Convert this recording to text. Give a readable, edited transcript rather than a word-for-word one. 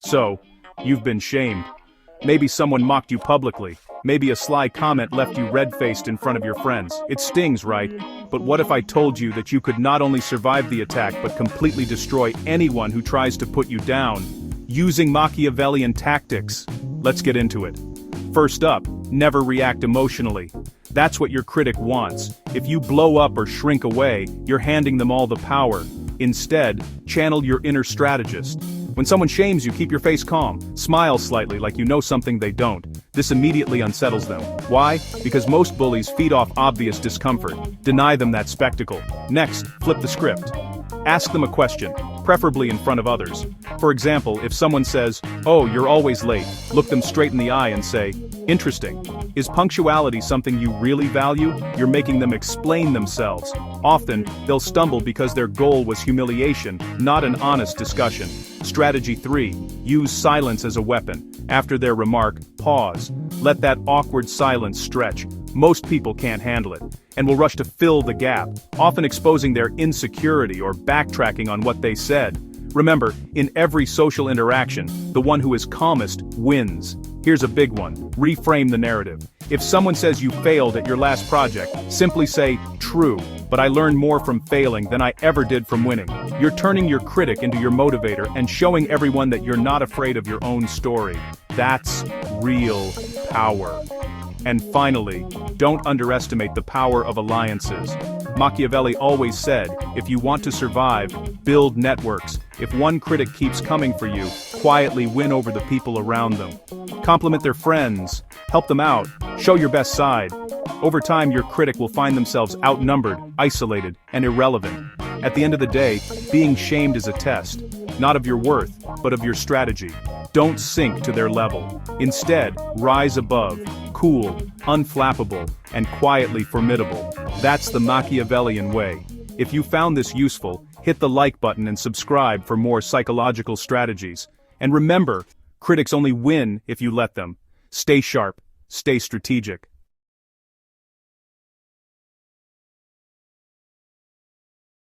So, you've been shamed. Maybe someone mocked you publicly. Maybe a sly comment left you red-faced in front of your friends. It stings, right? But what if I told you that you could not only survive the attack but completely destroy anyone who tries to put you down, using Machiavellian tactics? Let's get into it. First up, never react emotionally. That's what your critic wants. If you blow up or shrink away, you're handing them all the power. Instead, channel your inner strategist. When someone shames you, keep your face calm. Smile slightly like you know something they don't. This immediately unsettles them. Why? Because most bullies feed off obvious discomfort. Deny them that spectacle. Next, flip the script. Ask them a question, preferably in front of others. For example, if someone says, "Oh, you're always late," look them straight in the eye and say, "Interesting. Is punctuality something you really value?" You're making them explain themselves. Often, they'll stumble because their goal was humiliation, not an honest discussion. Strategy 3. Use silence as a weapon. After their remark, pause. Let that awkward silence stretch. Most people can't handle it, and will rush to fill the gap, often exposing their insecurity or backtracking on what they said. Remember, in every social interaction, the one who is calmest wins. Here's a big one. Reframe the narrative. If someone says you failed at your last project, simply say, "True, but I learned more from failing than I ever did from winning." You're turning your critic into your motivator and showing everyone that you're not afraid of your own story. That's real power. And finally, don't underestimate the power of alliances. Machiavelli always said, if you want to survive, build networks. If one critic keeps coming for you, quietly win over the people around them. Compliment their friends, help them out, show your best side. Over time, your critic will find themselves outnumbered, isolated, and irrelevant. At the end of the day, being shamed is a test, not of your worth, but of your strategy. Don't sink to their level. Instead, rise above, cool, unflappable, and quietly formidable. That's the Machiavellian way. If you found this useful, hit the like button and subscribe for more psychological strategies. And remember, critics only win if you let them. Stay sharp, stay strategic.